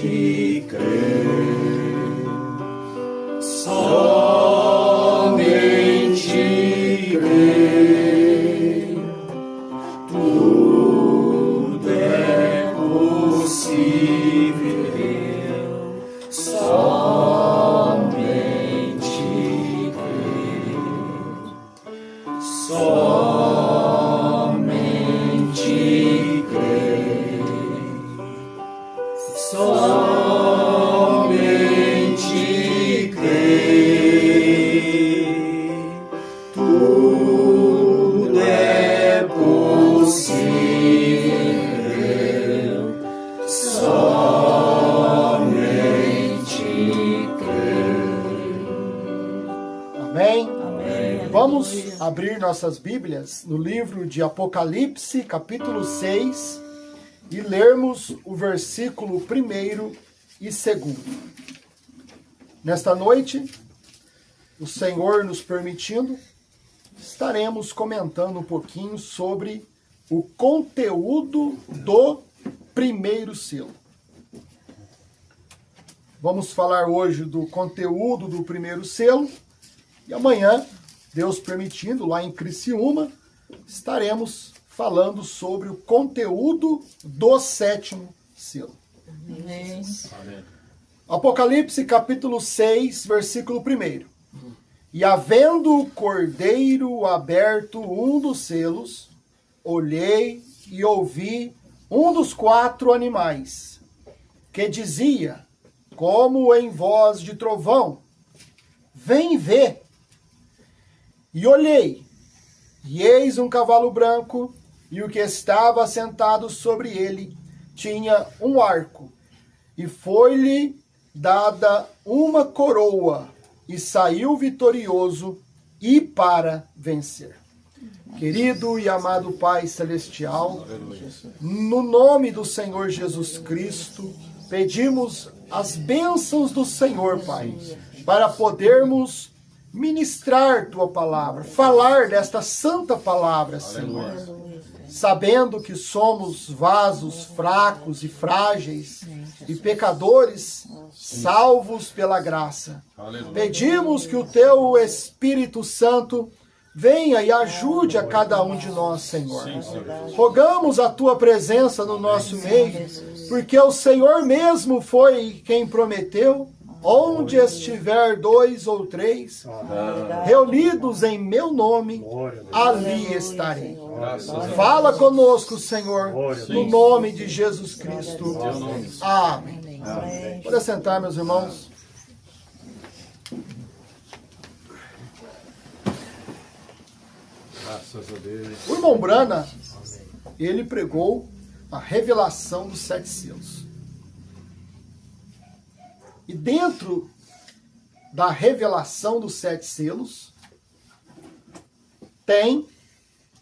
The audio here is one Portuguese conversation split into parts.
crer, somente crer, tudo é possível, somente crer, somente crer, somente crer, tudo é possível, somente crer. Amém? Amém. Vamos abrir nossas Bíblias no livro de Apocalipse, capítulo 6, e lermos o versículo 1º e 2º. Nesta noite, o Senhor nos permitindo, estaremos comentando um pouquinho sobre o conteúdo do primeiro selo. Vamos falar hoje do conteúdo do primeiro selo e amanhã, Deus permitindo, lá em Criciúma, estaremos falando sobre o conteúdo do 7º selo. Amém. Apocalipse capítulo 6, versículo 1. E havendo o cordeiro aberto um dos selos, olhei e ouvi um dos 4 animais, que dizia, como em voz de trovão, vem ver. E olhei, e eis um cavalo branco, e o que estava sentado sobre ele tinha um arco, e foi-lhe dada uma coroa, e saiu vitorioso e para vencer. Querido e amado Pai Celestial, no nome do Senhor Jesus Cristo, pedimos as bênçãos do Senhor, Pai, para podermos ministrar Tua palavra, falar desta santa palavra, Senhor, sabendo que somos vasos fracos e frágeis e pecadores salvos pela graça. Pedimos que o Teu Espírito Santo venha e ajude a cada um de nós, Senhor. Rogamos a Tua presença no nosso meio, porque o Senhor mesmo foi quem prometeu, onde estiver 2 ou 3, reunidos em meu nome, ali estarei. Fala conosco, Senhor, no nome de Jesus Cristo. Amém. Pode sentar, meus irmãos. Graças a Deus. O irmão Brana, ele pregou a revelação dos 7 selos. E dentro da revelação dos 7 selos, tem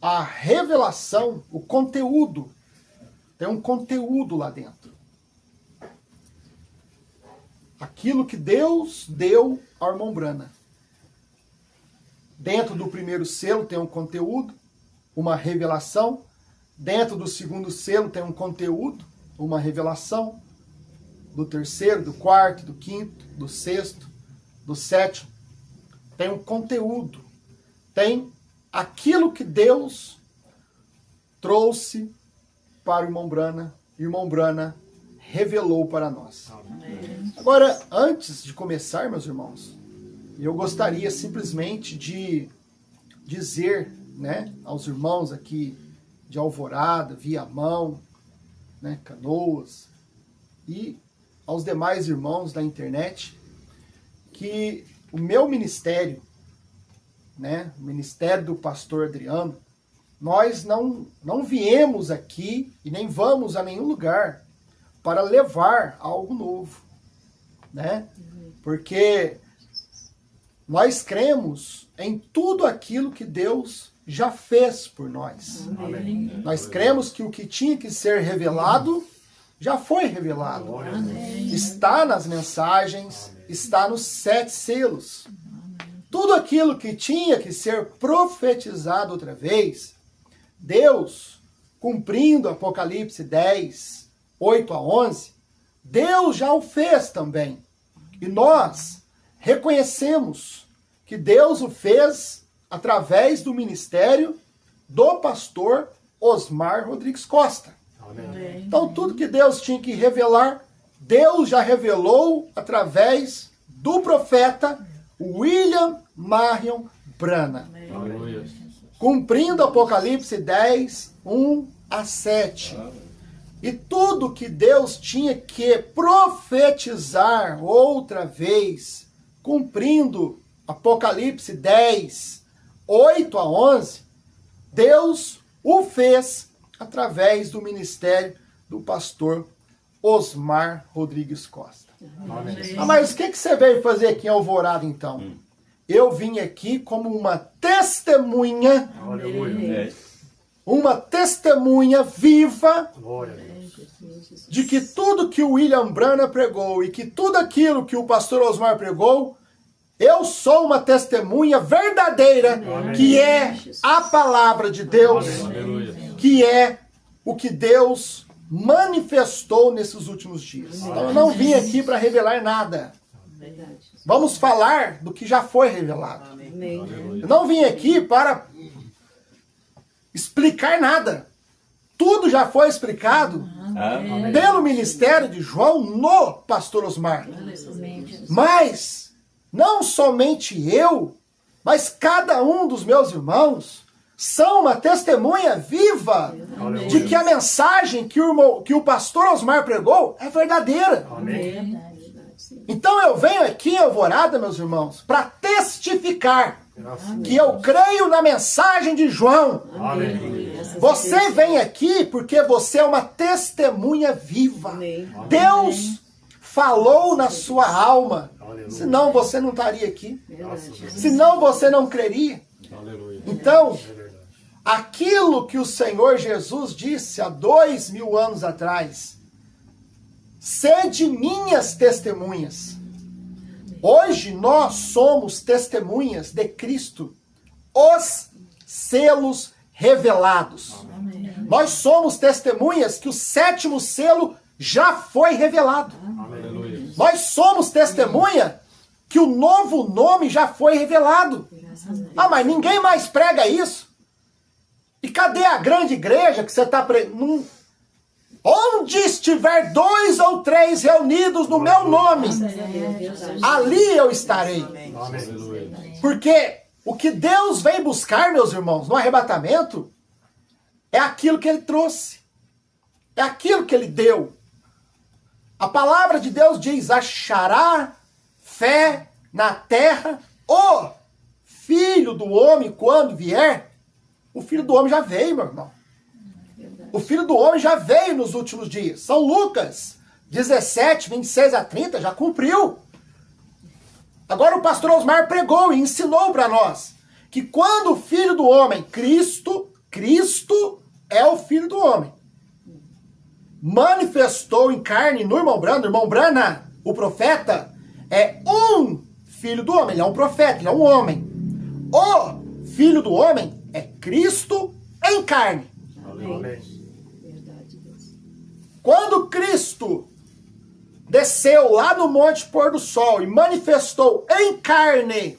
a revelação, o conteúdo. Tem um conteúdo lá dentro. Aquilo que Deus deu ao irmão Brana. Dentro do primeiro selo tem um conteúdo, uma revelação. Dentro do segundo selo tem um conteúdo, uma revelação. Do terceiro, do quarto, do quinto, do sexto, do sétimo. Tem um conteúdo. Tem aquilo que Deus trouxe para o irmão Brana. E o irmão Brana revelou para nós. Agora, antes de começar, meus irmãos, eu gostaria simplesmente de dizer, né, aos irmãos aqui de Alvorada, Viamão, né, Canoas, e aos demais irmãos da internet, que o meu ministério, né, o ministério do pastor Adriano, nós não viemos aqui e nem vamos a nenhum lugar para levar algo novo, né? Porque nós cremos em tudo aquilo que Deus já fez por nós. Amém. Nós cremos que o que tinha que ser revelado já foi revelado. Amém. Está nas mensagens, está nos 7 selos. Tudo aquilo que tinha que ser profetizado outra vez, Deus, cumprindo Apocalipse 10, 8 a 11, Deus já o fez também. E nós reconhecemos que Deus o fez através do ministério do pastor Osmar Rodrigues Costa. Amém. Então, tudo que Deus tinha que revelar, Deus já revelou através do profeta William Marion Branham, Aleluia. cumprindo Apocalipse 10, 1 a 7. E tudo que Deus tinha que profetizar outra vez, cumprindo Apocalipse 10, 8 a 11, Deus o fez através do ministério do pastor Osmar Rodrigues Costa. Amém. Mas o que você veio fazer aqui em Alvorada, então? Eu vim aqui como uma testemunha, Aleluia. uma testemunha viva Glória a Deus. de que tudo que o William Branham pregou e que tudo aquilo que o pastor Osmar pregou, eu sou uma testemunha verdadeira, que é a palavra de Deus, Aleluia. que é o que Deus manifestou nesses últimos dias. Então eu não vim aqui para revelar nada. Vamos falar do que já foi revelado. Eu não vim aqui para explicar nada. Tudo já foi explicado pelo ministério de João no pastor Osmar. Mas não somente eu, mas cada um dos meus irmãos são uma testemunha viva de que a mensagem que o pastor Osmar pregou é verdadeira. Amém. Então eu venho aqui em Alvorada, meus irmãos, para testificar que eu creio na mensagem de João. Amém. Você vem aqui porque você é uma testemunha viva. Deus falou na sua alma. Senão você não estaria aqui. Senão você não creria. Aleluia. Então, É verdade. aquilo que o Senhor Jesus disse há 2000 anos atrás, sede minhas testemunhas. Hoje nós somos testemunhas de Cristo, os selos revelados. Nós somos testemunhas que o 7º selo já foi revelado. Aleluia. Nós somos testemunha que o novo nome já foi revelado. Ah, mas ninguém mais prega isso. E cadê a grande igreja que você está pregando? Onde estiver 2 ou 3 reunidos no meu nome, ali eu estarei. Aleluia. Porque o que Deus vem buscar, meus irmãos, no arrebatamento, é aquilo que Ele trouxe. É aquilo que Ele deu. A palavra de Deus diz, achará fé na terra o Filho do Homem quando vier. O Filho do Homem já veio, meu irmão. O Filho do Homem já veio nos últimos dias. São Lucas 17, 26 a 30, já cumpriu. Agora o pastor Osmar pregou e ensinou para nós que quando o Filho do Homem, Cristo é o Filho do Homem, manifestou em carne no irmão Branham, o profeta, é um Filho do Homem, ele é um profeta, ele é um homem. O Filho do Homem é Cristo em carne. Amém. Quando Cristo desceu lá no Monte Pôr do Sol e manifestou em carne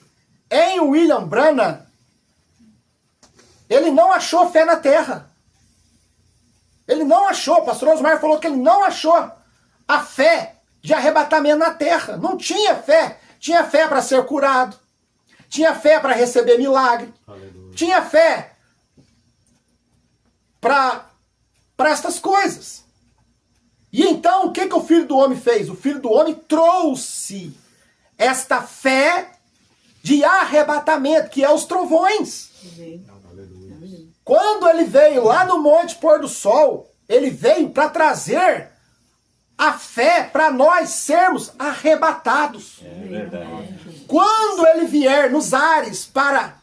em William Branham, ele não achou fé na terra. Ele não achou, o pastor Osmar falou que ele não achou a fé de arrebatamento na terra. Não tinha fé. Tinha fé para ser curado. Tinha fé para receber milagre. Aleluia. Tinha fé para estas coisas. E então, o que o Filho do Homem fez? O Filho do Homem trouxe esta fé de arrebatamento, que é os trovões. Aleluia. Quando ele veio lá no Monte Pôr do Sol, ele veio para trazer a fé para nós sermos arrebatados. É verdade. Quando ele vier nos ares para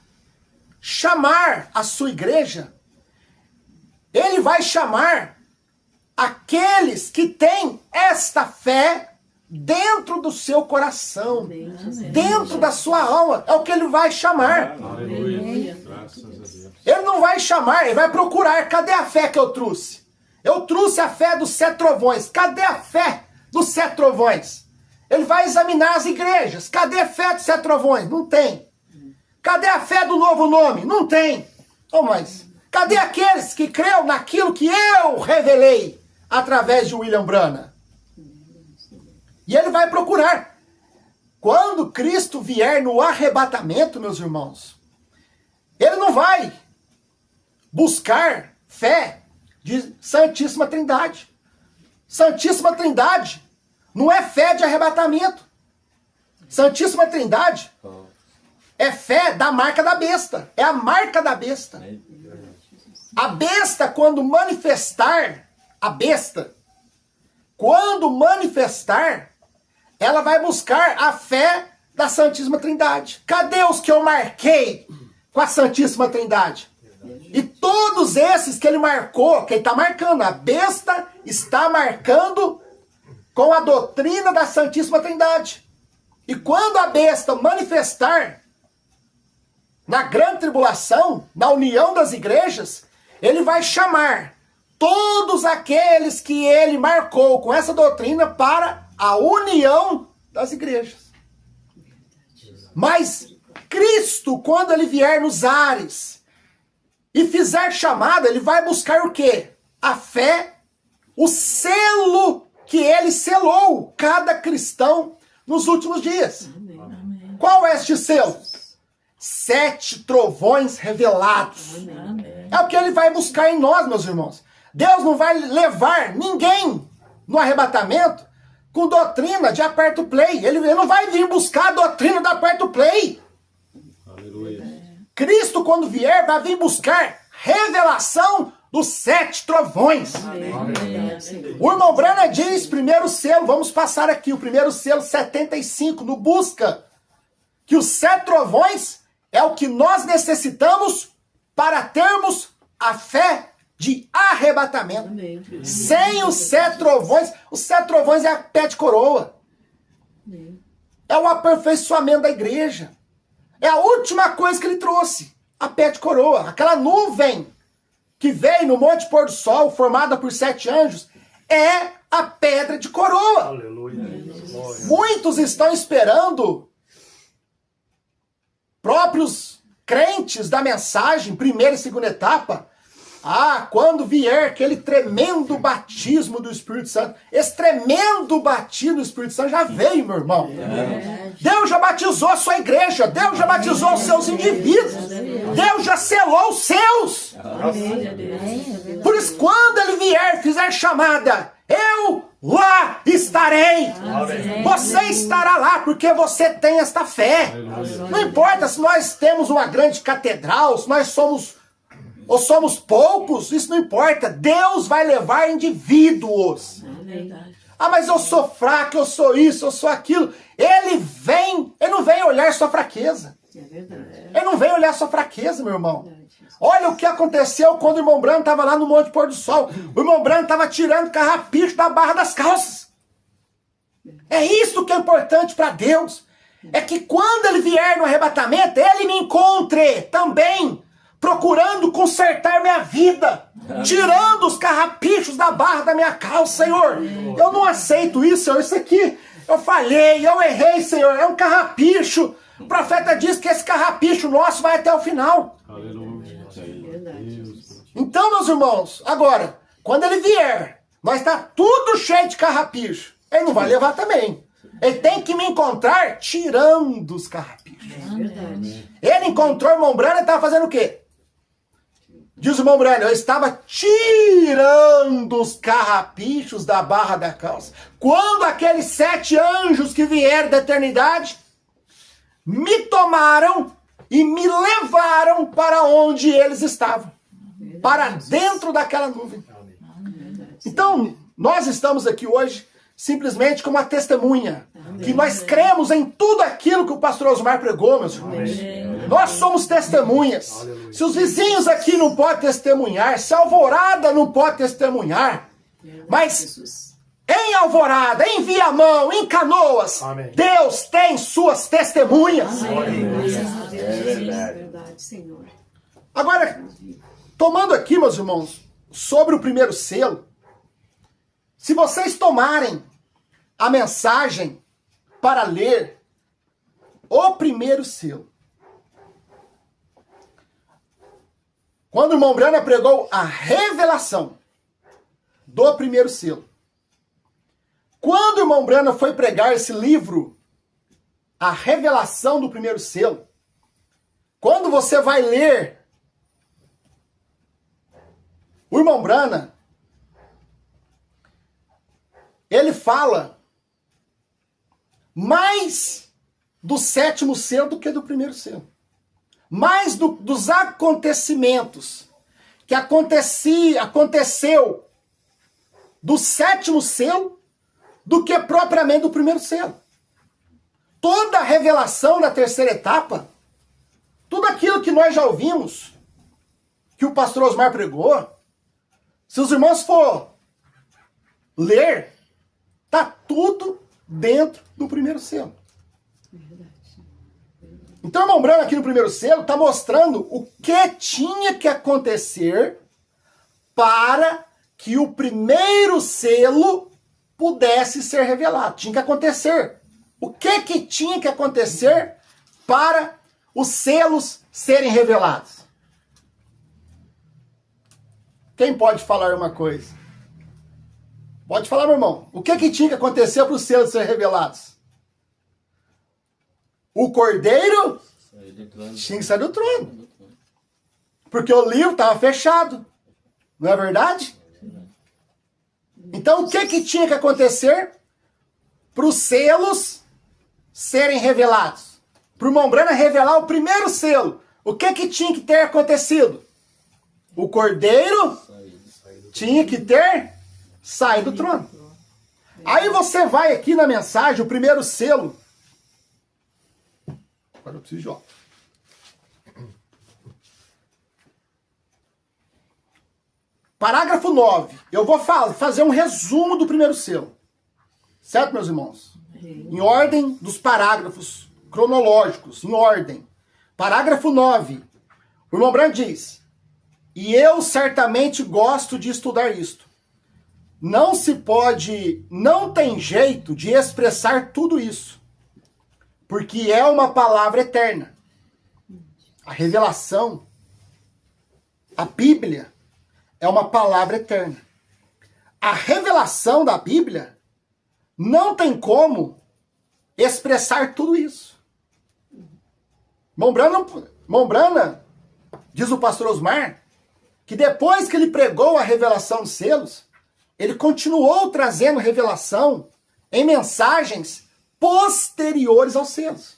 chamar a sua igreja, ele vai chamar aqueles que têm esta fé dentro do seu coração, dentro da sua alma. É o que ele vai chamar. Aleluia. Graças a Deus. Ele não vai chamar, ele vai procurar. Cadê a fé que eu trouxe? Eu trouxe a fé dos 7 trovões. Cadê a fé dos 7 trovões. Ele vai examinar as igrejas. Cadê a fé dos 7 trovões? Não tem. Cadê a fé do novo nome? Não tem. Oh, mas cadê aqueles que creu naquilo que eu revelei através de William Branham? E ele vai procurar. Quando Cristo vier no arrebatamento, meus irmãos, ele não vai buscar fé de Santíssima Trindade. Santíssima Trindade não é fé de arrebatamento. Santíssima Trindade é fé da marca da besta. É a marca da besta. A besta, quando manifestar, ela vai buscar a fé da Santíssima Trindade. Cadê os que eu marquei com a Santíssima Trindade? E todos esses que ele marcou, que ele está marcando, a besta está marcando com a doutrina da Santíssima Trindade. E quando a besta manifestar na grande tribulação, na união das igrejas, ele vai chamar todos aqueles que ele marcou com essa doutrina para a união das igrejas. Mas Cristo, quando ele vier nos ares e fizer chamada, ele vai buscar o quê? A fé, o selo que ele selou cada cristão nos últimos dias. Amém. Qual é este selo? 7 trovões revelados. Amém. É o que ele vai buscar em nós, meus irmãos. Deus não vai levar ninguém no arrebatamento com doutrina de aperto play. Ele não vai vir buscar a doutrina do aperto play. Aleluia. Cristo, quando vier, vai vir buscar revelação dos 7 trovões. O irmão Branham diz, primeiro selo, vamos passar aqui, o primeiro selo 75, no busca, que os 7 trovões é o que nós necessitamos para termos a fé de arrebatamento. Sem os 7 trovões é a pé de coroa. É o aperfeiçoamento da igreja. É a última coisa que ele trouxe, a pé de coroa. Aquela nuvem que veio no Monte Pôr do Sol, formada por 7 anjos, é a pedra de coroa. Aleluia. Muitos estão esperando, próprios crentes da mensagem, primeira e segunda etapa, quando vier aquele tremendo batismo do Espírito Santo. Esse tremendo batismo do Espírito Santo já veio, meu irmão. Deus já batizou a sua igreja. Deus já batizou os seus indivíduos. Deus já selou os seus. Por isso, quando ele vier, fizer chamada, eu lá estarei. Você estará lá porque você tem esta fé. Não importa se nós temos uma grande catedral, se nós somos ou somos poucos, isso não importa. Deus vai levar indivíduos. Mas eu sou fraco, eu sou isso, eu sou aquilo. Ele não vem olhar sua fraqueza. Ele não vem olhar sua fraqueza, meu irmão. Olha o que aconteceu quando o irmão Branham estava lá no Monte Pôr do Sol. O irmão Branham estava tirando carrapicho da barra das calças. É isso que é importante para Deus. É que quando ele vier no arrebatamento, ele me encontre também procurando consertar minha vida, tirando os carrapichos da barra da minha calça, Senhor. Eu não aceito isso, Senhor. Isso aqui, eu falhei, eu errei, Senhor. É um carrapicho. O profeta diz que esse carrapicho nosso vai até o final. Aleluia. Então, meus irmãos, agora, quando ele vier, nós está tudo cheio de carrapicho. Ele não vai levar também. Ele tem que me encontrar tirando os carrapichos. Ele encontrou o irmão Branham e estava fazendo o quê? Diz o irmão Branham, eu estava tirando os carrapichos da barra da calça. Quando aqueles 7 anjos que vieram da eternidade me tomaram e me levaram para onde eles estavam. Para dentro daquela nuvem. Então, nós estamos aqui hoje simplesmente como uma testemunha. Que nós cremos em tudo aquilo que o pastor Osmar pregou, meus irmãos. Nós somos testemunhas. Se os vizinhos aqui não podem testemunhar, se a Alvorada não pode testemunhar, mas em Alvorada, em Viamão, em Canoas, Deus tem suas testemunhas. Agora, tomando aqui, meus irmãos, sobre o primeiro selo, se vocês tomarem a mensagem para ler o primeiro selo. Quando o irmão Brana pregou a revelação do primeiro selo. Quando o irmão Brana foi pregar esse livro, a revelação do primeiro selo, quando você vai ler o irmão Brana, ele fala mais do sétimo selo do que do primeiro selo. Mais dos acontecimentos que aconteceu do sétimo selo do que propriamente do primeiro selo. Toda a revelação da terceira etapa, tudo aquilo que nós já ouvimos, que o pastor Osmar pregou, se os irmãos for ler, tá tudo dentro do primeiro selo. Então o irmão Brana aqui no primeiro selo está mostrando o que tinha que acontecer para que o primeiro selo pudesse ser revelado. Tinha que acontecer. O que tinha que acontecer para os selos serem revelados? Quem pode falar uma coisa? Pode falar, meu irmão. O que tinha que acontecer para os selos serem revelados? O cordeiro tinha que sair do trono. Porque o livro estava fechado. Não é verdade? Então o que tinha que acontecer para os selos serem revelados? Para o irmão Brana revelar o primeiro selo. O que tinha que ter acontecido? O cordeiro tinha que ter saído do trono. Aí você vai aqui na mensagem, o primeiro selo. Agora eu preciso de óculos. Parágrafo 9. Eu vou fazer um resumo do primeiro selo. Certo, meus irmãos? Em ordem dos parágrafos cronológicos, em ordem. Parágrafo 9. O irmão Brana diz: e eu certamente gosto de estudar isto. Não tem jeito de expressar tudo isso. Porque é uma palavra eterna. A revelação, a Bíblia, é uma palavra eterna. A revelação da Bíblia não tem como expressar tudo isso. Irmão Brana, diz o pastor Osmar, que depois que ele pregou a revelação dos selos, ele continuou trazendo revelação em mensagens posteriores aos selos.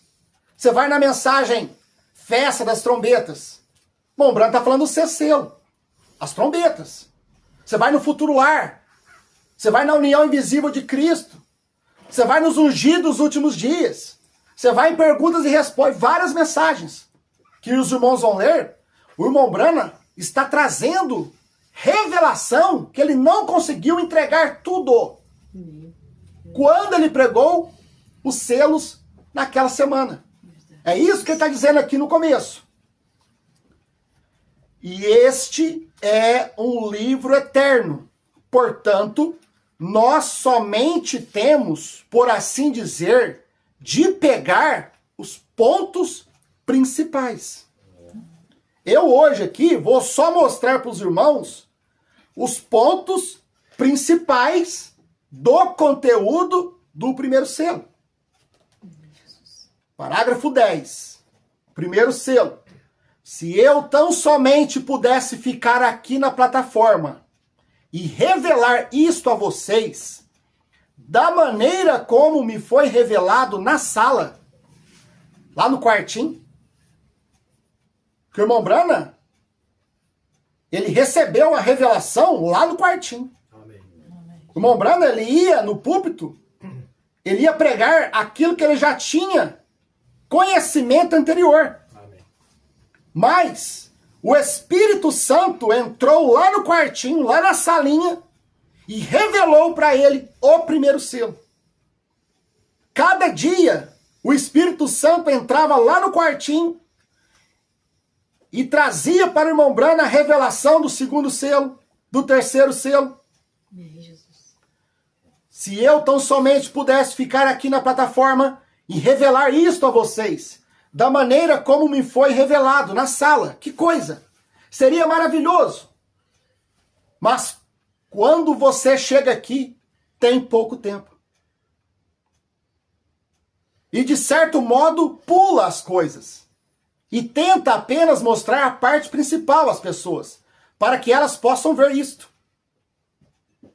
Você vai na mensagem Festa das Trombetas. Irmão Brana está falando do sexto selo. As trombetas. Você vai no Futuro Lar. Você vai na União Invisível de Cristo. Você vai nos Ungidos dos Últimos Dias. Você vai em Perguntas e Respostas. Várias mensagens que os irmãos vão ler. O irmão Brana está trazendo revelação que ele não conseguiu entregar tudo quando ele pregou os selos naquela semana. É isso que ele está dizendo aqui no começo. E este é um livro eterno. Portanto, nós somente temos, por assim dizer, de pegar os pontos principais. Eu hoje aqui vou só mostrar para os irmãos os pontos principais do conteúdo do primeiro selo. Parágrafo 10. Primeiro selo. Se eu tão somente pudesse ficar aqui na plataforma e revelar isto a vocês, da maneira como me foi revelado na sala, lá no quartinho, que o irmão Brana, ele recebeu a revelação lá no quartinho. Amém. O irmão Brana, ele ia no púlpito, ele ia pregar aquilo que ele já tinha conhecimento anterior. Amém. Mas o Espírito Santo entrou lá no quartinho, lá na salinha, e revelou para ele o primeiro selo. Cada dia, o Espírito Santo entrava lá no quartinho e trazia para o irmão Brana a revelação do segundo selo, do terceiro selo. Se eu tão somente pudesse ficar aqui na plataforma e revelar isto a vocês, da maneira como me foi revelado na sala, que coisa! Seria maravilhoso. Mas quando você chega aqui, tem pouco tempo. E de certo modo pula as coisas. E tenta apenas mostrar a parte principal às pessoas, para que elas possam ver isto.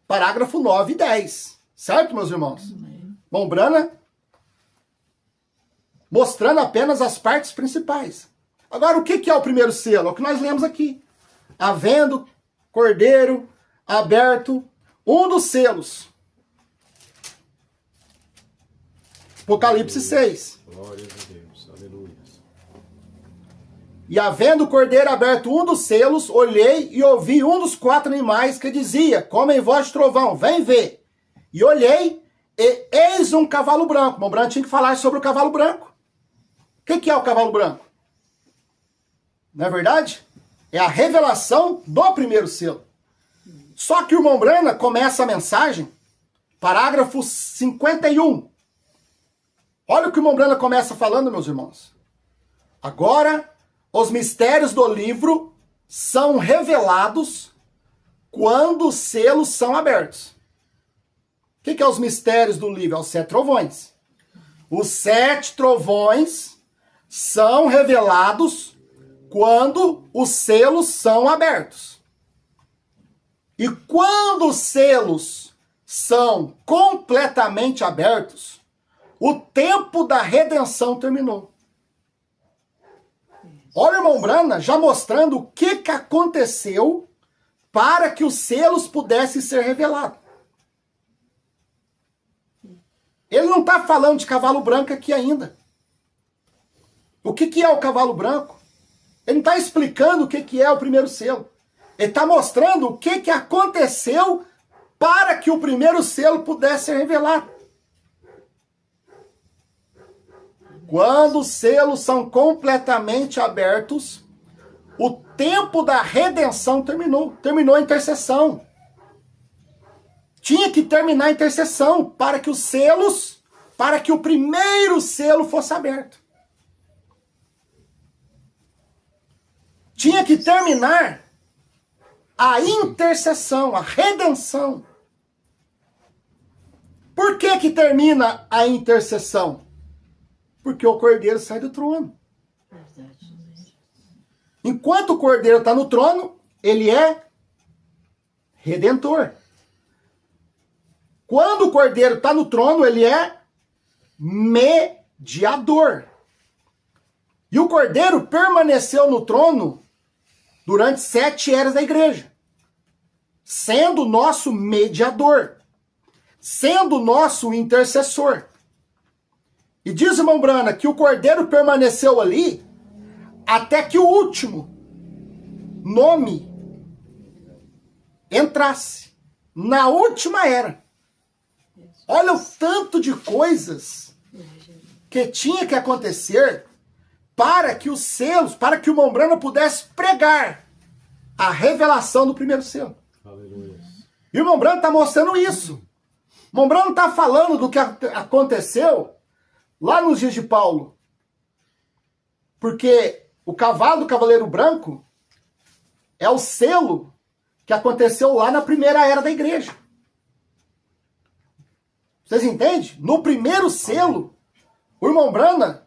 Parágrafo 9 e 10. Certo, meus irmãos? Mombrana mostrando apenas as partes principais. Agora, o que é o primeiro selo? É o que nós lemos aqui. Havendo cordeiro aberto um dos selos. Apocalipse 6. Glória a Deus. Aleluia. E havendo o cordeiro aberto um dos selos, olhei e ouvi um dos 4 animais que dizia, como em voz de trovão, vem ver. E olhei, e eis um cavalo branco. O Mombrana tinha que falar sobre o cavalo branco. O que é o cavalo branco? Não é verdade? É a revelação do primeiro selo. Só que o Mombrana começa a mensagem, parágrafo 51. Olha o que o Mombrana começa falando, meus irmãos. Agora, os mistérios do livro são revelados quando os selos são abertos. O que é os mistérios do livro? É os 7 trovões. Os 7 trovões são revelados quando os selos são abertos. E quando os selos são completamente abertos, o tempo da redenção terminou. Olha o irmão Brana já mostrando o que aconteceu para que os selos pudessem ser revelados. Ele não está falando de cavalo branco aqui ainda. O que é o cavalo branco? Ele não está explicando o que é o primeiro selo. Ele está mostrando o que aconteceu para que o primeiro selo pudesse ser revelado. Quando os selos são completamente abertos, o tempo da redenção terminou. Terminou a intercessão. Tinha que terminar a intercessão para que os selos, para que o primeiro selo fosse aberto. Tinha que terminar a intercessão, a redenção. Por que termina a intercessão? Porque o cordeiro sai do trono. Enquanto o cordeiro está no trono, ele é redentor. Quando o cordeiro está no trono, ele é mediador. E o cordeiro permaneceu no trono durante 7 eras da igreja, sendo nosso mediador, sendo nosso intercessor. E diz o irmão Brana que o cordeiro permaneceu ali até que o último nome entrasse na última era. Olha o tanto de coisas que tinha que acontecer para que os selos, para que o irmão Brana pudesse pregar a revelação do primeiro selo. Aleluia. E o irmão Brana está mostrando isso. O irmão Brana está falando do que aconteceu lá nos dias de Paulo. Porque o cavalo do cavaleiro branco é o selo que aconteceu lá na primeira era da igreja. Vocês entendem? No primeiro selo, o irmão Brana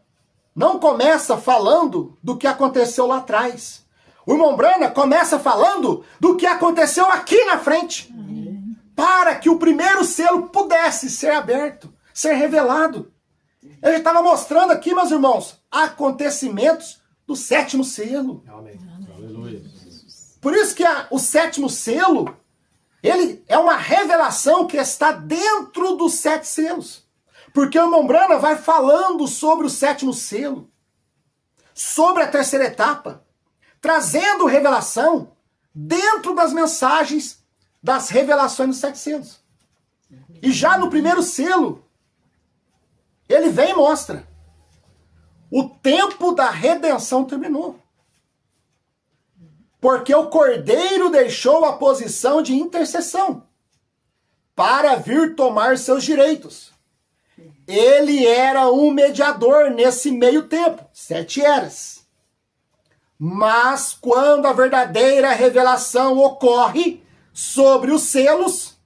não começa falando do que aconteceu lá atrás. O irmão Brana começa falando do que aconteceu aqui na frente. Para que o primeiro selo pudesse ser aberto, ser revelado. Ele estava mostrando aqui, meus irmãos, acontecimentos do 7º selo. Amém. Aleluia. Por isso que o 7º selo, ele é uma revelação que está dentro dos 7 selos. Porque o irmão Brana vai falando sobre o 7º selo, sobre a terceira etapa, trazendo revelação dentro das mensagens das revelações dos 7 selos. E já no primeiro selo, ele vem e mostra. O tempo da redenção terminou. Porque o cordeiro deixou a posição de intercessão. para vir tomar seus direitos. Ele era um mediador nesse meio tempo, 7 eras. Mas quando a verdadeira revelação ocorre sobre os selos,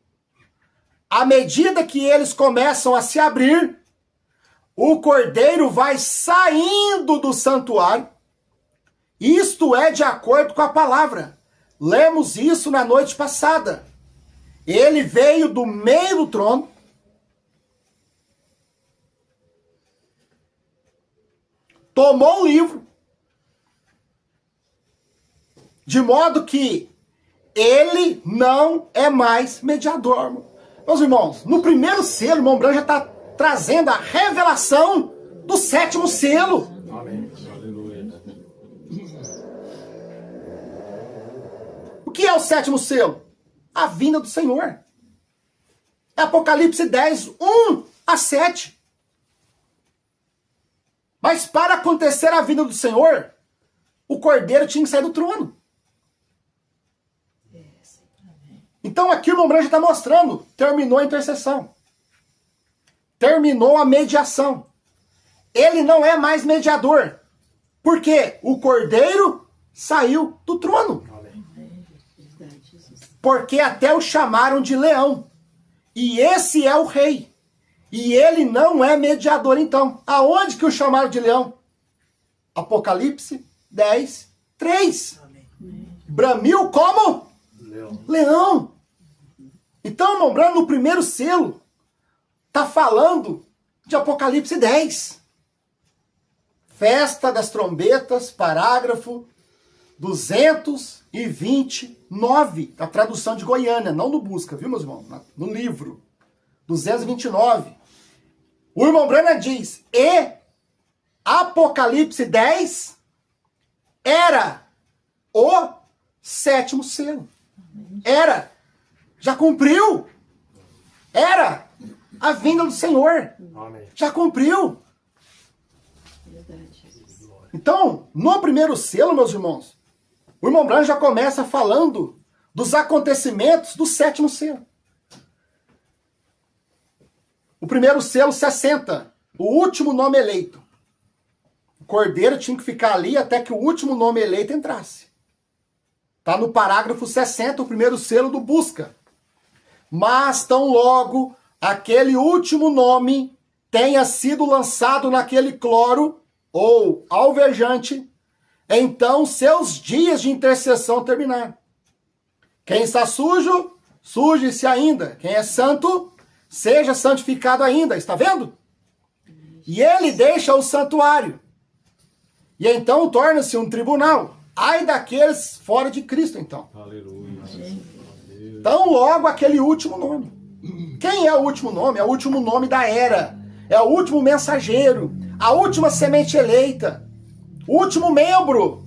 à medida que eles começam a se abrir, o cordeiro vai saindo do santuário. Isto é de acordo com a palavra. Lemos isso na noite passada. Ele veio do meio do trono, tomou o livro, de modo que ele não é mais mediador. Meus irmãos, no primeiro selo, o irmão Branham já está trazendo a revelação do 7º selo. Amém. Aleluia. O que é o 7º selo? A vinda do Senhor. É Apocalipse 10, 1 a 7. Mas para acontecer a vinda do Senhor, o cordeiro tinha que sair do trono. Então aqui o irmão Branham está mostrando, terminou a intercessão. Terminou a mediação. Ele não é mais mediador. Por quê? O cordeiro saiu do trono. Porque até o chamaram de leão. E esse é o rei. E ele não é mediador então. Aonde que o chamaram de leão? Apocalipse 10, 3. Bramiu como? Leão. Então, irmão Branham, no primeiro selo, está falando de Apocalipse 10. Festa das trombetas, parágrafo 229, a tradução de Goiânia, não no Busca, viu, meus irmãos? No livro, 229. O irmão Branham diz, e Apocalipse 10 era o 7º selo. Era. Já cumpriu. Era a vinda do Senhor. Amém. Já cumpriu. Então, no primeiro selo, meus irmãos, o irmão Branham já começa falando dos acontecimentos do 7º selo. O primeiro selo, 60. O último nome eleito. O cordeiro tinha que ficar ali até que o último nome eleito entrasse. Está no parágrafo 60, o primeiro selo do Busca. Mas tão logo aquele último nome tenha sido lançado naquele cloro ou alvejante, então seus dias de intercessão terminaram. Quem está sujo, suje-se ainda. Quem é santo, seja santificado ainda. Está vendo? E ele deixa o santuário. E então torna-se um tribunal. Ai daqueles fora de Cristo, então. Aleluia. Então, logo aquele último nome. Quem é o último nome? É o último nome da era. É o último mensageiro. A última semente eleita. O último membro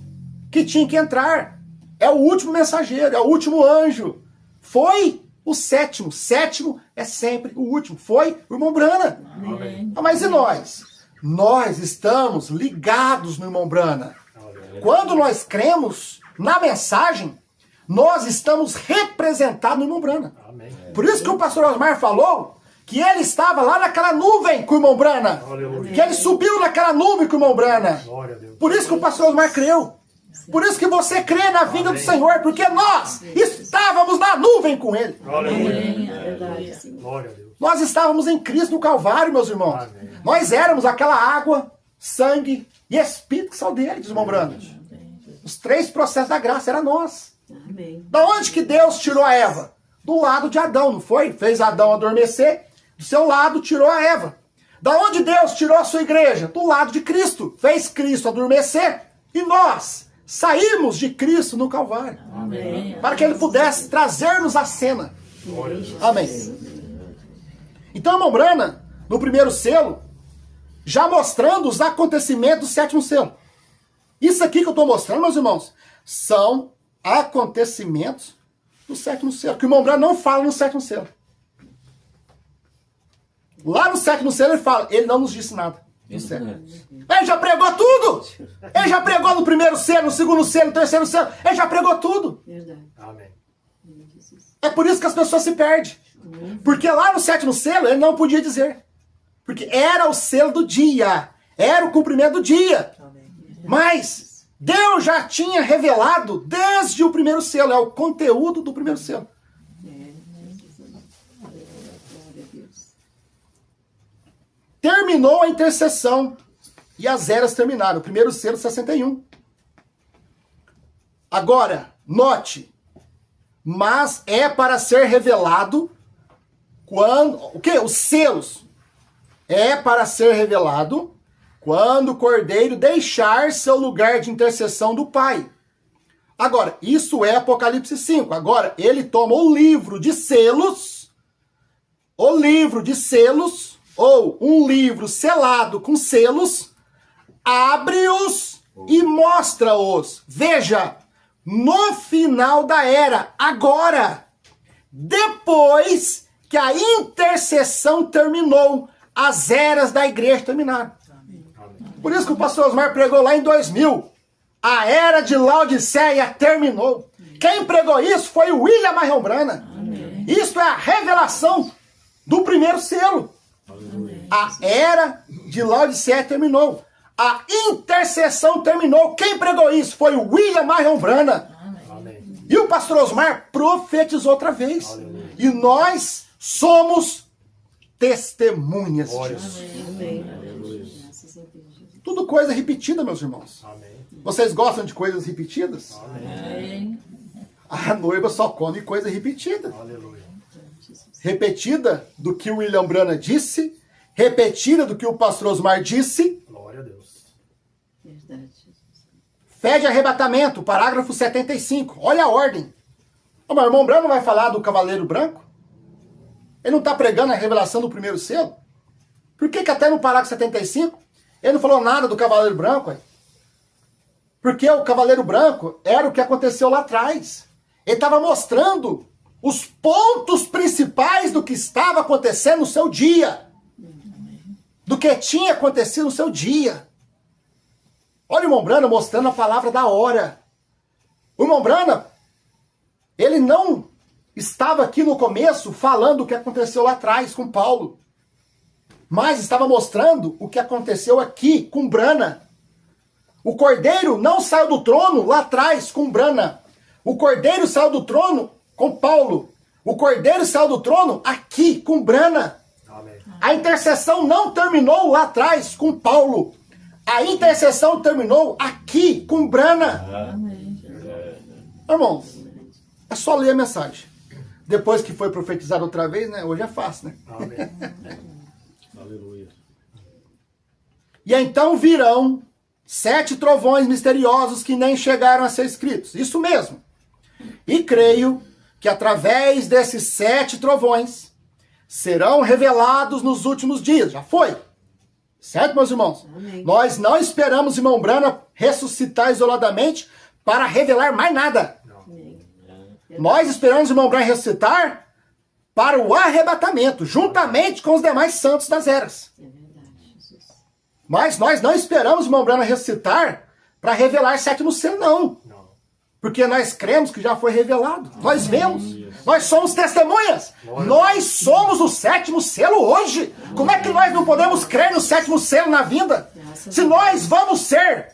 que tinha que entrar. É o último mensageiro. É o último anjo. Foi o 7º. 7º é sempre o último. Foi o irmão Branham. Amém. Mas e nós? Nós estamos ligados no irmão Branham. Quando nós cremos na mensagem, nós estamos representados no irmão Branham. Amém. Por isso que o pastor Osmar falou que ele estava lá naquela nuvem com o irmão Branham. Aleluia. Que ele subiu naquela nuvem com o irmão Branham. Glória a Deus. Por isso que o pastor Osmar creu. Por isso que você crê na vinda do Senhor. Porque nós estávamos na nuvem com ele. Aleluia. Glória a Deus. Nós estávamos em Cristo no Calvário, meus irmãos. Amém. Nós éramos aquela água, sangue e espírito que saiu dele, diz o irmão Branham. Os 3 processos da graça, era nós. Amém. Da onde que Deus tirou a Eva? Do lado de Adão, não foi? Fez Adão adormecer, do seu lado tirou a Eva. Da onde Deus tirou a sua igreja? Do lado de Cristo. Fez Cristo adormecer e nós saímos de Cristo no Calvário. Amém. Para que ele pudesse trazer-nos à cena. Glória a Deus. Amém. Então, irmão Branham, no primeiro selo, já mostrando os acontecimentos do 7º selo. Isso aqui que eu estou mostrando, meus irmãos, são acontecimentos do 7º selo. Que o irmão Branham não fala no 7º selo. Lá no 7º selo ele fala, ele não nos disse nada. No 7º. Ele já pregou tudo! Ele já pregou no primeiro selo, no segundo selo, no terceiro selo. Ele já pregou tudo. Verdade. Amém. É por isso que as pessoas se perdem. Porque lá no sétimo selo ele não podia dizer. Porque era o selo do dia. Era o cumprimento do dia. Mas Deus já tinha revelado desde o primeiro selo. É o conteúdo do primeiro selo. Terminou a intercessão. E as eras terminaram. O primeiro selo, 61. Agora, note. Mas é para ser revelado quando... O quê? Os selos. É para ser revelado quando o Cordeiro deixar seu lugar de intercessão do Pai. Agora, isso é Apocalipse 5. Agora, ele toma o livro de selos, ou um livro selado com selos, abre-os e mostra-os. Veja, no final da era, agora, depois que a intercessão terminou, as eras da igreja terminaram. Por isso que o pastor Osmar pregou lá em 2000. A era de Laodiceia terminou. Quem pregou isso foi o William Marion Branham. Isso é a revelação do primeiro selo. A era de Laodiceia terminou. A intercessão terminou. Quem pregou isso foi o William Marion Branham. E o pastor Osmar profetizou outra vez. E nós somos testemunhas disso. Tudo coisa repetida, meus irmãos. Vocês gostam de coisas repetidas? A noiva só come coisa repetida. Repetida do que o William Branham disse, repetida do que o pastor Osmar disse. Glória a Deus. Fé de arrebatamento, parágrafo 75. Olha a ordem. O meu irmão Branham não vai falar do cavaleiro branco? Ele não está pregando a revelação do primeiro selo? Por que até no parágrafo 75 ele não falou nada do cavaleiro branco? Porque o cavaleiro branco era o que aconteceu lá atrás. Ele estava mostrando os pontos principais do que estava acontecendo no seu dia. Do que tinha acontecido no seu dia. Olha o irmão Branham mostrando a palavra da hora. O irmão Branham, ele não estava aqui no começo falando o que aconteceu lá atrás com Paulo. Mas estava mostrando o que aconteceu aqui com Branham. O Cordeiro não saiu do trono lá atrás com Branham. O Cordeiro saiu do trono com Paulo. O Cordeiro saiu do trono aqui com Branham. Amém. A intercessão não terminou lá atrás com Paulo. A intercessão terminou aqui com Branham. Irmãos, é só ler a mensagem. Depois que foi profetizado outra vez, né? Hoje é fácil, né? Amém. Aleluia. E então virão 7 trovões misteriosos que nem chegaram a ser escritos. Isso mesmo. E creio que através desses 7 trovões serão revelados nos últimos dias. Já foi. Certo, meus irmãos? Amém. Nós não esperamos, irmão Branham, ressuscitar isoladamente para revelar mais nada. Nós esperamos, irmão Branham, ressuscitar para o arrebatamento, juntamente com os demais santos das eras. É verdade, Jesus. Mas nós não esperamos, irmão Branham, ressuscitar para revelar sétimo selo, não. Não. Porque nós cremos que já foi revelado. Nós vemos. Nós somos testemunhas. Glória. Nós somos o sétimo selo hoje. Como é que nós não podemos crer no sétimo selo na vinda? Se nós vamos ser,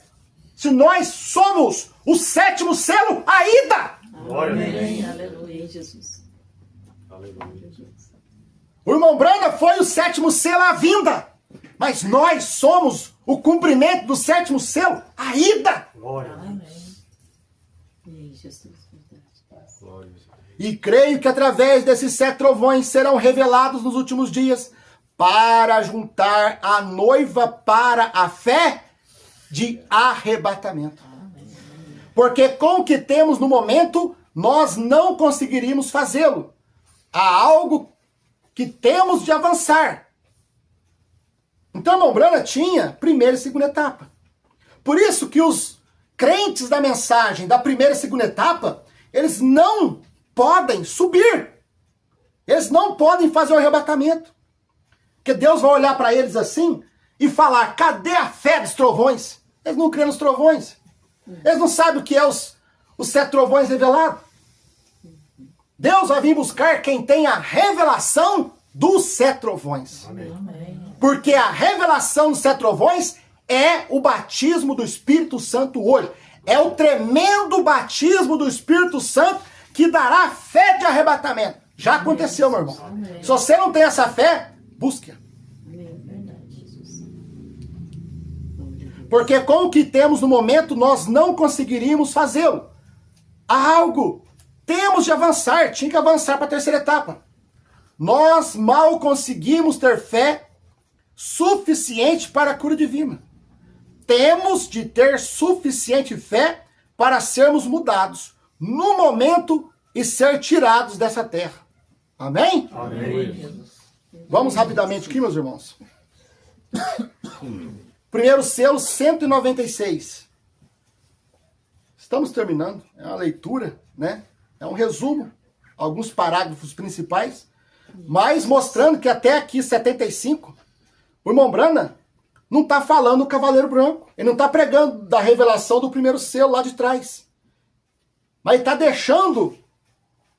se nós somos o sétimo selo ainda. Glória a Deus. Amém. Aleluia, Jesus. Aleluia. O irmão Branham foi o sétimo selo à vinda. Mas nós somos o cumprimento do sétimo selo ainda. Glória a Deus. Amém. Amém, Jesus. Verdade. Glória a Deus. E creio que através desses 7 trovões serão revelados nos últimos dias para juntar a noiva para a fé de arrebatamento. Porque com o que temos no momento, nós não conseguiríamos fazê-lo. Há algo que temos de avançar. Então, irmão Branham tinha primeira e segunda etapa. Por isso que os crentes da mensagem da primeira e segunda etapa, eles não podem subir. Eles não podem fazer o arrebatamento. Porque Deus vai olhar para eles assim e falar, cadê a fé dos trovões? Eles não creem nos trovões. Eles não sabem o que é os 7 trovões revelados. Deus vai vir buscar quem tem a revelação dos sete trovões. Amém. Porque a revelação dos sete trovões é o batismo do Espírito Santo hoje. É o tremendo batismo do Espírito Santo que dará fé de arrebatamento. Já aconteceu, meu irmão. Amém. Se você não tem essa fé, busque-a. Amém. Verdade, Jesus. Porque com o que temos no momento, nós não conseguiríamos fazê-lo. Há algo. Temos de avançar. Tinha que avançar para a terceira etapa. Nós mal conseguimos ter fé suficiente para a cura divina. Temos de ter suficiente fé para sermos mudados no momento e ser tirados dessa terra. Amém? Amém. Vamos rapidamente aqui, meus irmãos. Primeiro selo, 196. Estamos terminando. É uma leitura, né? É um resumo. Alguns parágrafos principais. Mas mostrando que até aqui, 75, o irmão Branham não está falando do Cavaleiro Branco. Ele não está pregando da revelação do primeiro selo lá de trás. Mas ele está deixando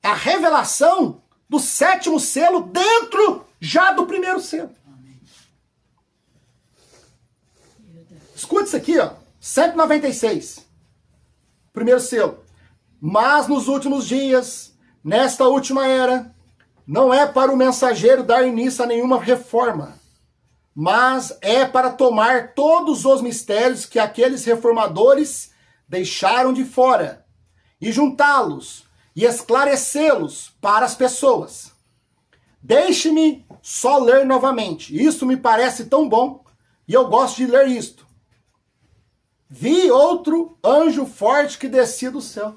a revelação do sétimo selo dentro já do primeiro selo. Escute isso aqui, ó. 196. Primeiro selo. Mas nos últimos dias, nesta última era, não é para o mensageiro dar início a nenhuma reforma, mas é para tomar todos os mistérios que aqueles reformadores deixaram de fora e juntá-los e esclarecê-los para as pessoas. Deixe-me só ler novamente. Isso me parece tão bom e eu gosto de ler isto. Vi outro anjo forte que descia do céu.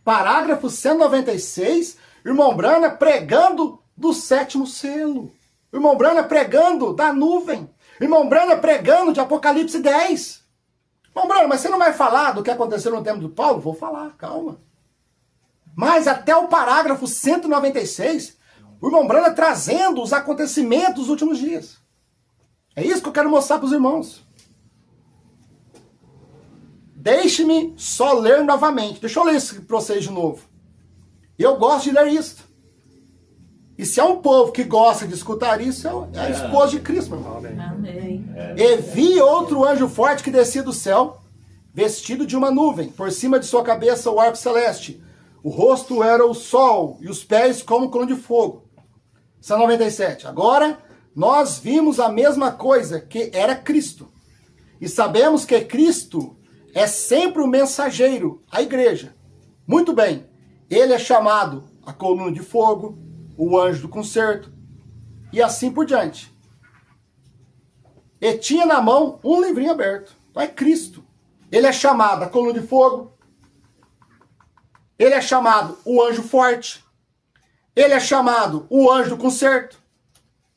Parágrafo 196, irmão Branham pregando do sétimo selo. Irmão Branham pregando da nuvem. Irmão Branham pregando de Apocalipse 10. Irmão Branham, mas você não vai falar do que aconteceu no tempo de Paulo? Vou falar, calma. Mas até o parágrafo 196, o irmão Branham trazendo os acontecimentos dos últimos dias. É isso que eu quero mostrar para os irmãos. Deixe-me só ler novamente. Deixa eu ler isso para vocês de novo. Eu gosto de ler isso. E se é um povo que gosta de escutar isso, é a esposa de Cristo, meu irmão. Amém. E vi outro anjo forte que descia do céu, vestido de uma nuvem, por cima de sua cabeça o arco celeste. O rosto era o sol, e os pés como coluna de fogo. 197. Agora, nós vimos a mesma coisa, que era Cristo. E sabemos que Cristo é sempre o mensageiro, a igreja. Muito bem. Ele é chamado a coluna de fogo, o anjo do concerto, e assim por diante. E tinha na mão um livrinho aberto. Então é Cristo. Ele é chamado a coluna de fogo. Ele é chamado o anjo forte. Ele é chamado o anjo do concerto.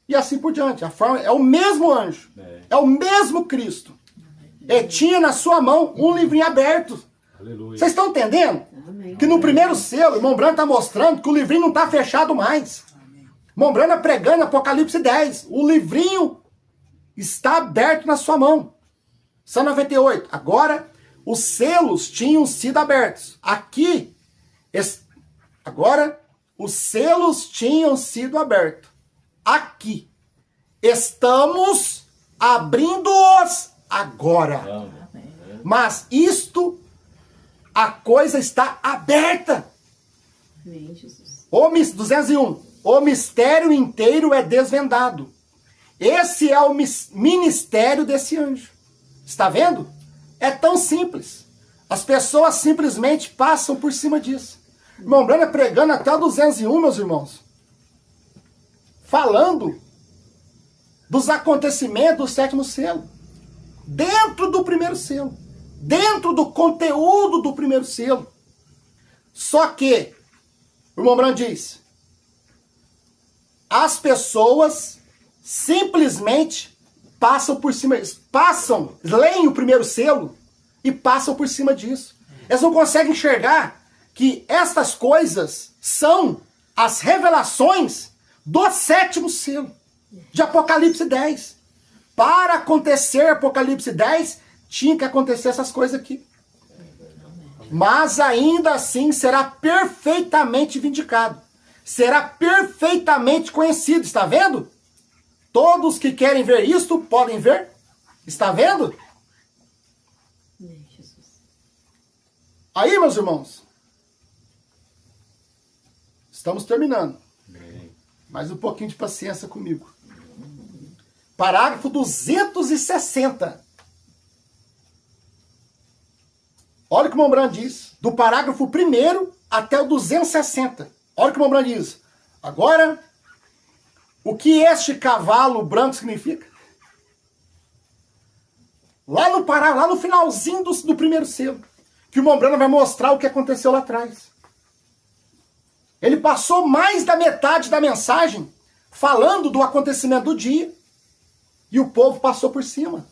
E assim por diante. A forma é o mesmo anjo. É o mesmo Cristo. E tinha na sua mão um livrinho aberto. Aleluia. Vocês estão entendendo? Amém. Que no primeiro selo, o irmão Branham está mostrando que o livrinho não está fechado mais. O irmão Branham pregando Apocalipse 10. O livrinho está aberto na sua mão. 198. Agora, os selos tinham sido abertos. Aqui, agora, os selos tinham sido abertos. Aqui. Estamos abrindo-os agora. Mas isto, a coisa está aberta. Amém, Jesus. 201. O mistério inteiro é desvendado. Esse é o ministério desse anjo. Está vendo? É tão simples. As pessoas simplesmente passam por cima disso. Irmão Branham pregando até o 201, meus irmãos. Falando dos acontecimentos do sétimo selo. Dentro do primeiro selo. Dentro do conteúdo do primeiro selo. Só que, o irmão Branham diz, as pessoas simplesmente passam por cima, leem o primeiro selo e passam por cima disso. Eles não conseguem enxergar que estas coisas são as revelações do sétimo selo, de Apocalipse 10. Para acontecer Apocalipse 10, tinha que acontecer essas coisas aqui. Mas ainda assim será perfeitamente vindicado. será perfeitamente conhecido. Está vendo? Todos que querem ver isto podem ver. Está vendo? Amém, Jesus. Aí, meus irmãos, estamos terminando. Amém. Mais um pouquinho de paciência comigo. Parágrafo 260. Olha o que o Mombrand diz. Do parágrafo 1º até o 260. Olha o que o Mombrand diz. Agora, o que este cavalo branco significa? Lá no finalzinho do primeiro selo. Que o Mombrand vai mostrar o que aconteceu lá atrás. Ele passou mais da metade da mensagem falando do acontecimento do dia. E o povo passou por cima.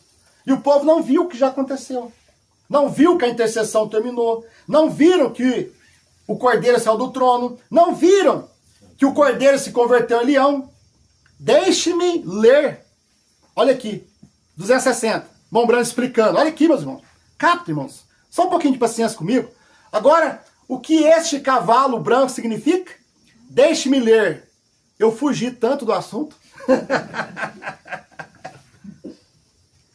E o povo não viu o que já aconteceu. Não viu que a intercessão terminou. Não viram que o cordeiro saiu do trono. Não viram que o cordeiro se converteu em leão. Deixe-me ler. Olha aqui. 260. Mombrand explicando. Olha aqui, meus irmãos. Capta, irmãos. Só um pouquinho de paciência comigo. Agora, o que este cavalo branco significa? Deixe-me ler. Eu fugi tanto do assunto.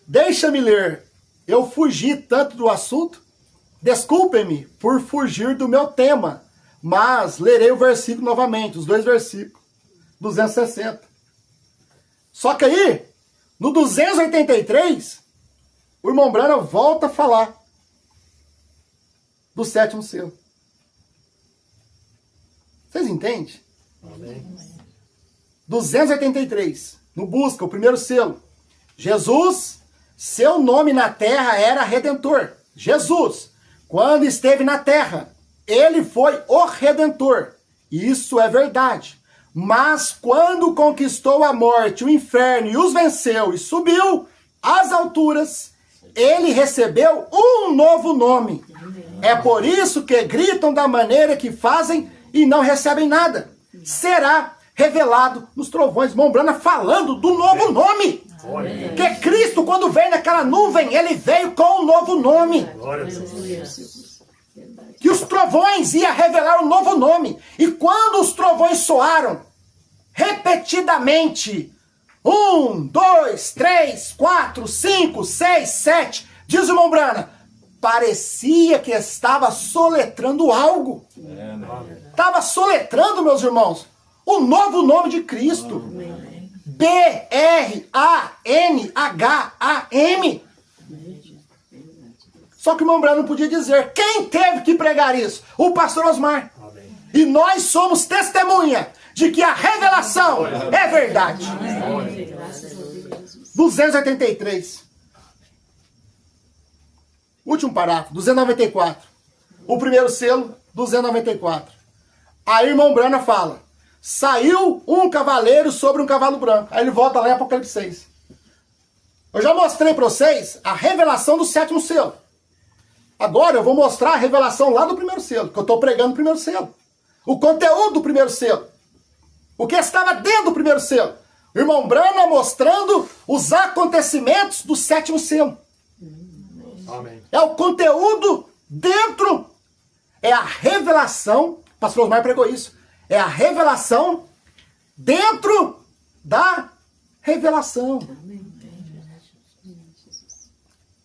Deixa-me ler. Eu fugi tanto do assunto. Desculpem-me por fugir do meu tema. Mas lerei o versículo novamente. Os dois versículos. 260. Só que aí, no 283, o irmão Brana volta a falar do sétimo selo. Vocês entendem? Amém. 283. No busca, o primeiro selo. Jesus, seu nome na terra era Redentor. Jesus, quando esteve na terra, ele foi o Redentor. Isso é verdade. Mas quando conquistou a morte, o inferno e os venceu e subiu às alturas, ele recebeu um novo nome. É por isso que gritam da maneira que fazem e não recebem nada. Será revelado nos trovões. Mombrana falando do novo nome. Que Cristo, quando veio naquela nuvem, ele veio com um novo nome. Glória a Deus. Verdade. Que os trovões iam revelar um novo nome. E quando os trovões soaram, repetidamente, 1, 2, 3, 4, 5, 6, 7, diz o Mombrana, parecia que estava soletrando algo. Estava soletrando, meus irmãos, o novo nome de Cristo. B-R-A-N-H-A-M. Só que o Mombrana não podia dizer. Quem teve que pregar isso? O pastor Osmar. Amém. E nós somos testemunha de que a revelação é verdade. Graças a Deus. 283. Último parágrafo, 294. O primeiro selo, 294. Aí o irmão Brana fala, saiu um cavaleiro sobre um cavalo branco. Aí ele volta lá em Apocalipse 6. Eu já mostrei para vocês a revelação do sétimo selo. Agora eu vou mostrar a revelação lá do primeiro selo, que eu estou pregando no primeiro selo. O conteúdo do primeiro selo. O que estava dentro do primeiro selo. O irmão Brana mostrando os acontecimentos do sétimo selo. Amém. É o conteúdo dentro. É a revelação. O pastor Osmar pregou isso. É a revelação dentro da revelação.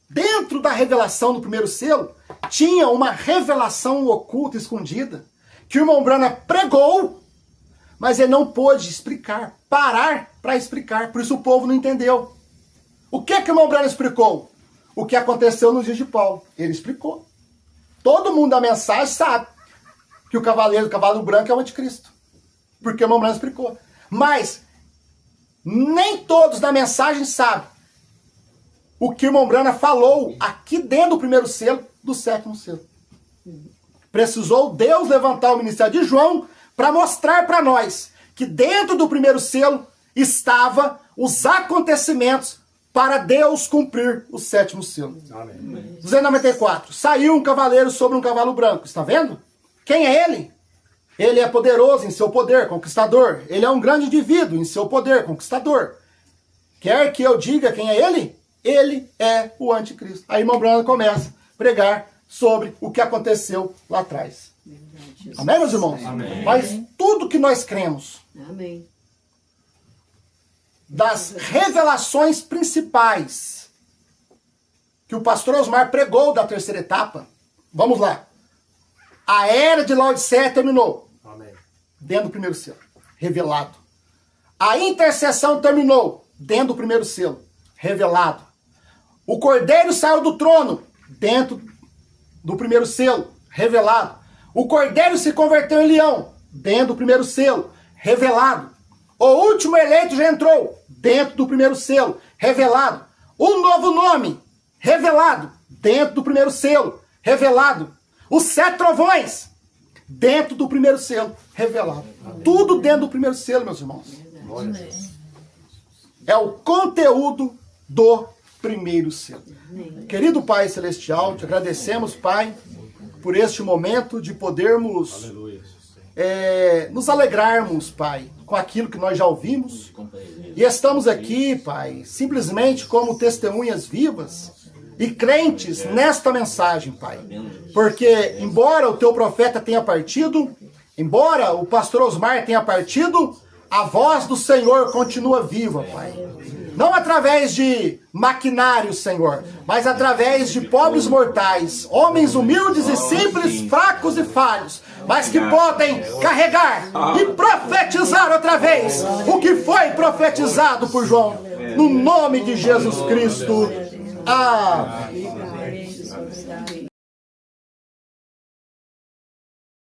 Dentro da revelação do primeiro selo, tinha uma revelação oculta, escondida, que o irmão Brana pregou, mas ele não pôde explicar, parar para explicar, por isso o povo não entendeu. O que o irmão Brana explicou? O que aconteceu nos dias de Paulo. Ele explicou. Todo mundo da mensagem sabe que o cavalo branco é o anticristo, porque o irmão Brana explicou. Mas nem todos da mensagem sabem o que o irmão Brana falou aqui dentro do primeiro selo, do sétimo selo. Precisou Deus levantar o ministério de João para mostrar para nós que dentro do primeiro selo estava os acontecimentos para Deus cumprir o sétimo selo. Amém. 294. Saiu um cavaleiro sobre um cavalo branco. Está vendo? Quem é ele? Ele é poderoso em seu poder, conquistador. Ele é um grande indivíduo em seu poder, conquistador. Quer que eu diga quem é ele? Ele é o anticristo. Aí irmão Brana começa a pregar sobre o que aconteceu lá atrás. Amém, meus irmãos? Amém. Mas tudo que nós cremos, Amém. das revelações principais que o pastor Osmar pregou da terceira etapa. Vamos lá. A era de Laodiceia terminou. Amém. Dentro do primeiro selo. Revelado. A intercessão terminou. Dentro do primeiro selo. Revelado. O cordeiro saiu do trono. Dentro do primeiro selo. Revelado. O cordeiro se converteu em leão. Dentro do primeiro selo. Revelado. O último eleito já entrou. Dentro do primeiro selo. Revelado. O novo nome. Revelado. Dentro do primeiro selo. Revelado. Os 7 trovões. Dentro do primeiro selo. Revelado. Tudo dentro do primeiro selo, meus irmãos. Glória a Deus. É o conteúdo do primeiro selo. Querido Pai Celestial, te agradecemos, Pai, por este momento de podermos Aleluia. nos alegrarmos, Pai, com aquilo que nós já ouvimos. E estamos aqui, Pai, simplesmente como testemunhas vivas e crentes nesta mensagem, Pai. Porque, embora o teu profeta tenha partido, embora o pastor Osmar tenha partido, a voz do Senhor continua viva, Pai. Não através de maquinário, Senhor, mas através de pobres mortais, homens humildes e simples, fracos e falhos, mas que podem carregar e profetizar outra vez o que foi profetizado por João. No nome de Jesus Cristo. Amém.